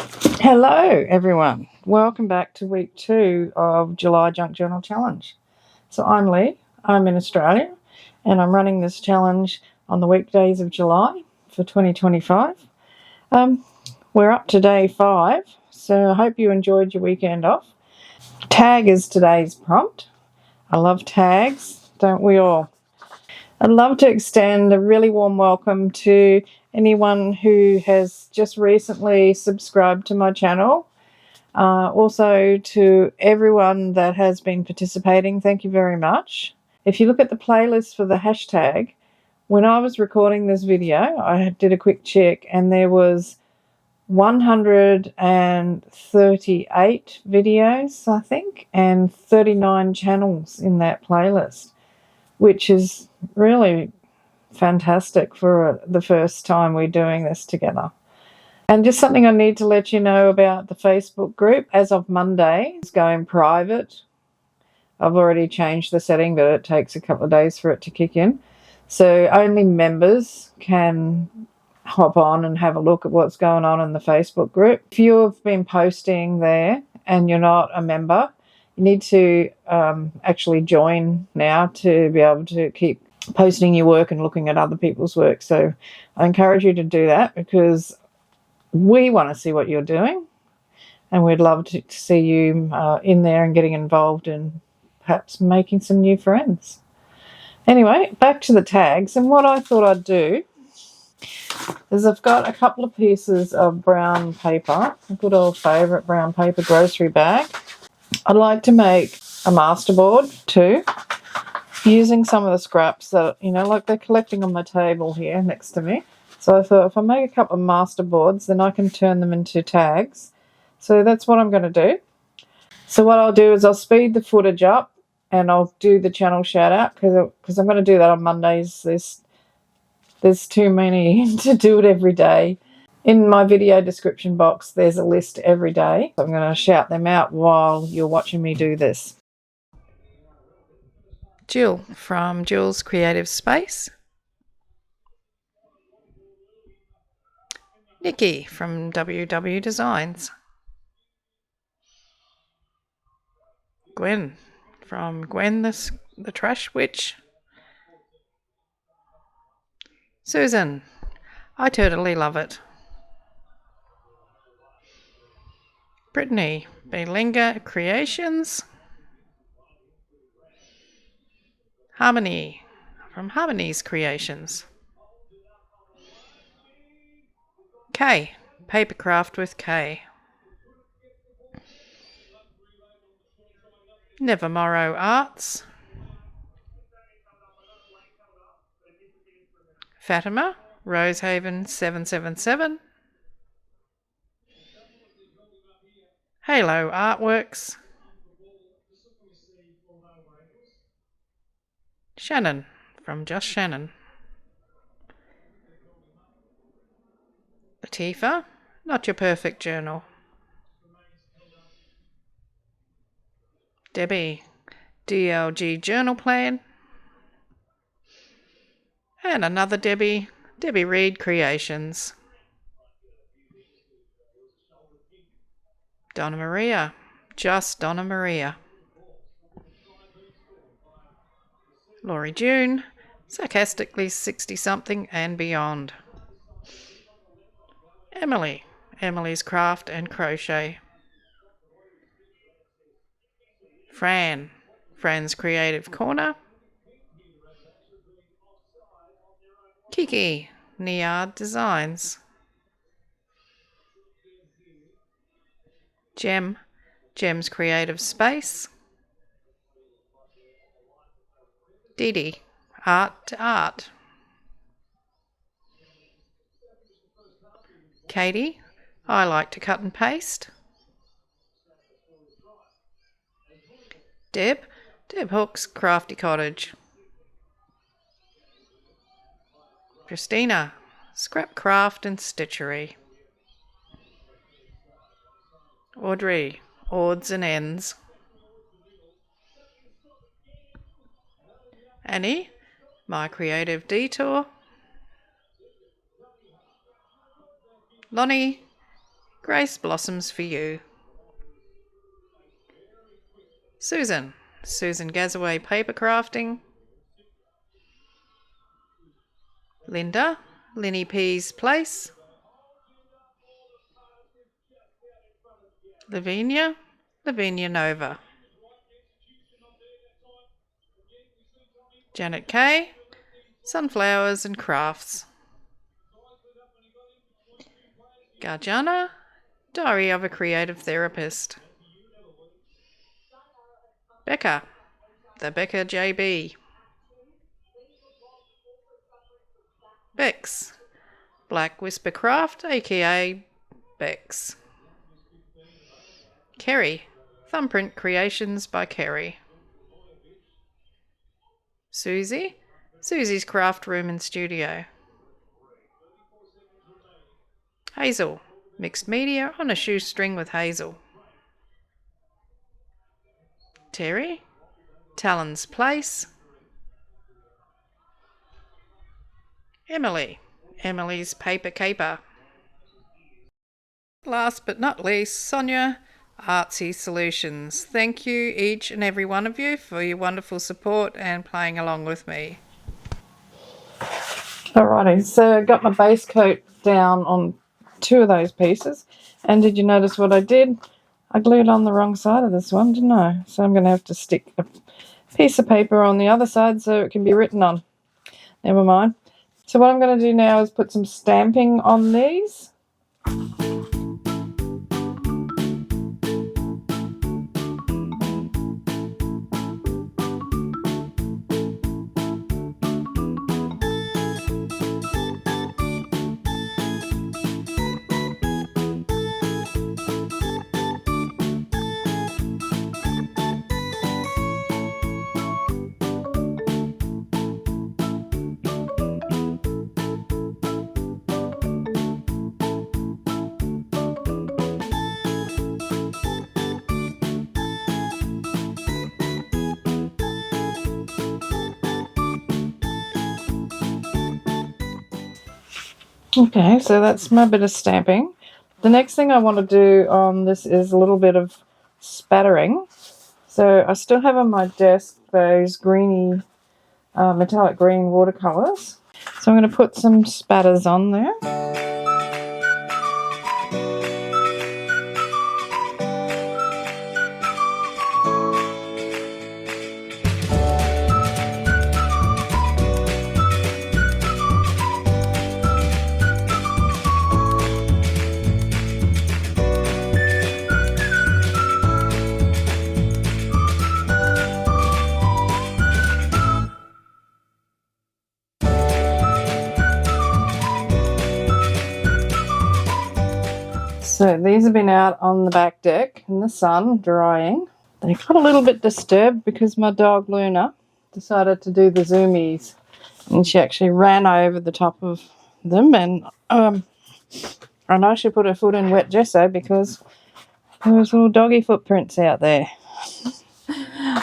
Hello everyone, welcome back to week 2 of July Junk Journal Challenge. So I'm Leigh, I'm in Australia and I'm running this challenge on the weekdays of July for 2025. We're up to day 5, so I hope you enjoyed your weekend off. Tag is today's prompt. I love tags, don't we all? I'd love to extend a really warm welcome to anyone who has just recently subscribed to my channel. Also to everyone that has been participating, thank you very much. If you look at the playlist for the hashtag, when I was recording this video, I did a quick check and there was 138 videos, I think, and 39 channels in that playlist, which is really fantastic for the first time we're doing this together. And just something I need to let you know about the Facebook group. As of Monday, it's going private. I've already changed the setting, but it takes a couple of days for it to kick in. So only members can hop on and have a look at what's going on in the Facebook group. If you've been posting there and you're not a member, you need to actually join now to be able to keep posting your work and looking at other people's work. So I encourage you to do that because we want to see what you're doing and we'd love to see you in there and getting involved and perhaps making some new friends. Anyway, back to the tags, and what I thought I'd do is I've got a couple of pieces of brown paper, a good old favourite brown paper grocery bag. I'd like to make a masterboard too, using some of the scraps that, like they're collecting on my table here next to me. So I thought if I make a couple of masterboards, then I can turn them into tags. So that's what I'm going to do. So what I'll do is I'll speed the footage up and I'll do the channel shout out because I'm going to do that on Mondays. There's too many to do it every day. In my video description box, there's a list every day. So I'm going to shout them out while you're watching me do this. Jill from Jill's Creative Space. Nikki from WW Designs. Gwen from Gwen the Trash Witch. Susan, I totally love it. Brittany, Belinga Creations. Harmony from Harmony's Creations. Kay, Papercraft with Kay. Nevermorrow Arts. Fatima, Rosehaven 777. Halo Artworks. Shannon from Just Shannon. Latifa, Not Your Perfect Journal. Debbie, DLG Journal Plan. And another Debbie, Debbie Reed Creations. Donna Maria, Just Donna Maria. Laurie June, Sarcastically 60-something and Beyond. Emily, Emily's Craft and Crochet. Fran, Fran's Creative Corner. Kiki, Niard Designs. Jem, Jem's Creative Space. Dee Dee, Art to Art. Katie, I like to cut and paste. Deb Hook's Crafty Cottage. Christina, Scrap Craft and Stitchery. Audrey, Odds and Ends. Annie, My Creative Detour. Lonnie, Grace blossoms for you. Susan Gazaway paper crafting. Linda, Linny P's place. Lavinia Nova. Janet Kay, sunflowers and crafts. Garjana, diary of a creative therapist. Becca, the Becca JB. Bex, Black Whisper Craft, aka Bex. Kerry, Thumbprint Creations by Kerry. Susie's Craft Room and Studio. Hazel, Mixed Media on a Shoestring with Hazel. Terry, Talon's Place. Emily's Paper Caper. Last but not least, Sonia, Artsy Solutions. Thank you each and every one of you for your wonderful support and playing along with me. Alrighty, so I got my base coat down on 2 of those pieces, and did you notice what I did? I glued on the wrong side of this one, didn't I? So I'm going to have to stick a piece of paper on the other side so it can be written on. Never mind. So what I'm going to do now is put some stamping on these. Okay, so that's my bit of stamping. The next thing I want to do on this is a little bit of spattering. So I still have on my desk those greeny, metallic green watercolours. So I'm going to put some spatters on there. So these have been out on the back deck in the sun, drying. They got a little bit disturbed because my dog Luna decided to do the zoomies. And she actually ran over the top of them. And I know she put her foot in wet gesso because there was little doggy footprints out there.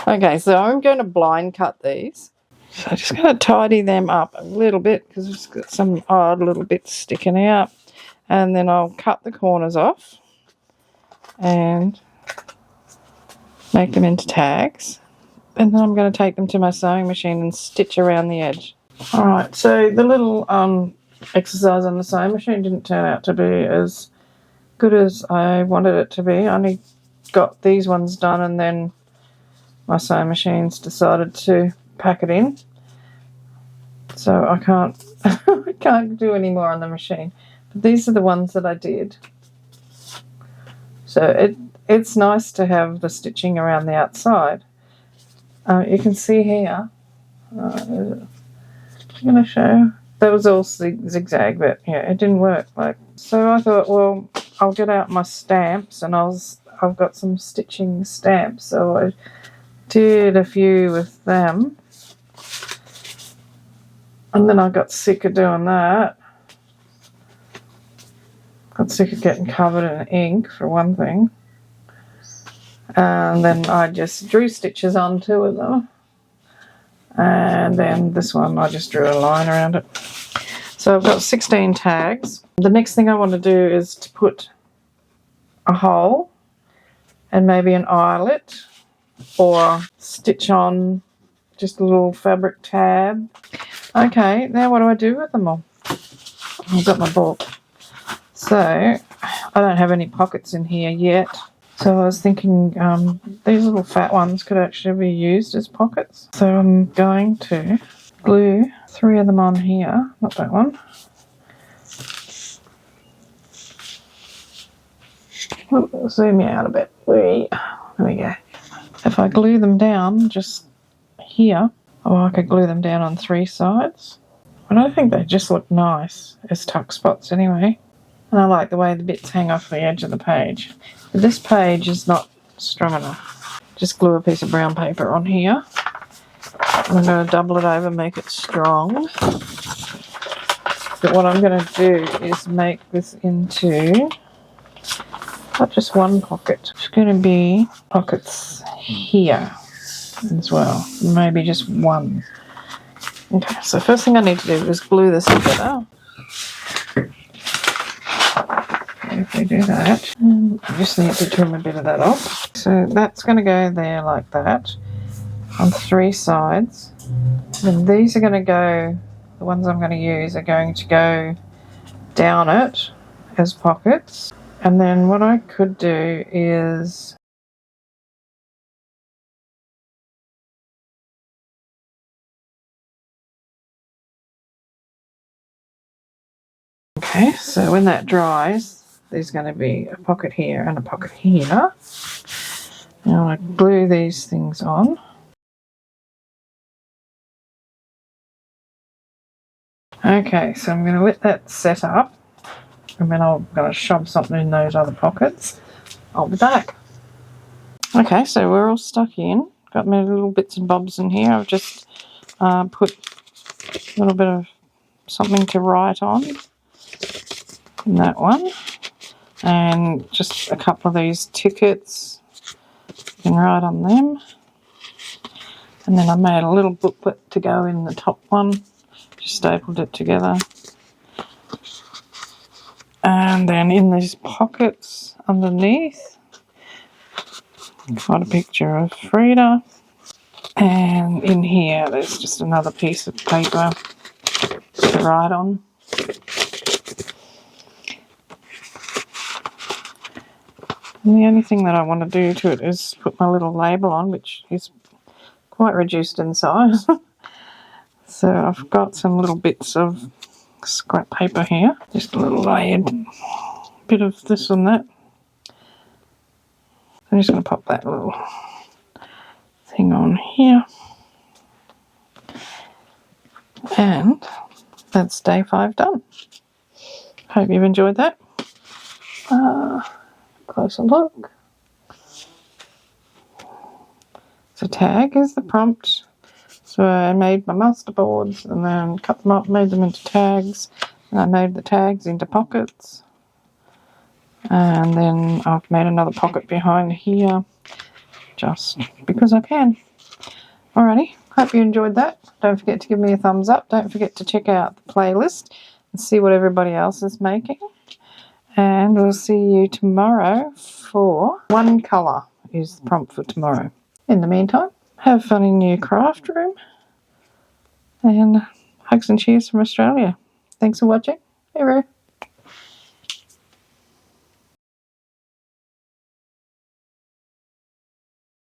Okay, so I'm going to blind cut these. So I'm just going to tidy them up a little bit because it's got some odd little bits sticking out. And then I'll cut the corners off and make them into tags. And then I'm going to take them to my sewing machine and stitch around the edge. Alright, so the little exercise on the sewing machine didn't turn out to be as good as I wanted it to be. I only got these ones done and then my sewing machines decided to pack it in. So I can't I can't do any more on the machine. But these are the ones that I did. So it's nice to have the stitching around the outside. You can see here, I'm going to show, that was all zigzag, but yeah, it didn't work. So I thought, well, I'll get out my stamps, and I've got some stitching stamps, so I did a few with them. And then I got sick of doing that. Got sick of getting covered in ink, for one thing. And then I just drew stitches on 2 of them. And then this one, I just drew a line around it. So I've got 16 tags. The next thing I want to do is to put a hole and maybe an eyelet, or stitch on just a little fabric tab. Okay, now what do I do with them all? I've got my book. So I don't have any pockets in here yet. So I was thinking these little fat ones could actually be used as pockets. So I'm going to glue 3 of them on here, not that one. Ooh, zoom you out a bit. There we go. If I glue them down just here, or I could glue them down on 3 sides. But I think they just look nice as tuck spots anyway. And I like the way the bits hang off the edge of the page. But this page is not strong enough. Just glue a piece of brown paper on here. I'm going to double it over, make it strong. But what I'm going to do is make this into not just one pocket. It's going to be pockets here as well. Maybe just one. Okay, so first thing I need to do is glue this together. If we do that, I just need to trim a bit of that off. So that's going to go there like that on 3 sides. And these are going to go, the ones I'm going to use are going to go down it as pockets. And then what I could do is okay, so when that dries, there's going to be a pocket here and a pocket here. Now I glue these things on. Okay, so I'm going to let that set up, and then I'm going to shove something in those other pockets. I'll be back. Okay, so we're all stuck in. Got my little bits and bobs in here. I've just put a little bit of something to write on in that one. And just a couple of these tickets. You can write on them. And then I made a little booklet to go in the top one. Just stapled it together. And then in these pockets underneath, got a picture of Frida. And in here, there's just another piece of paper to write on. And the only thing that I want to do to it is put my little label on, which is quite reduced in size. So I've got some little bits of scrap paper here, just a little layered bit of this and that. I'm just going to pop that little thing on here. And that's day 5 done. Hope you've enjoyed that. Closer look. So tag is the prompt. So I made my master boards and then cut them up, made them into tags. And I made the tags into pockets. And then I've made another pocket behind here, just because I can. Alrighty, hope you enjoyed that. Don't forget to give me a thumbs up. Don't forget to check out the playlist and see what everybody else is making. And we'll see you tomorrow for one colour is the prompt for tomorrow. In the meantime, have fun in your craft room. And hugs and cheers from Australia. Thanks for watching. Hey, Roo.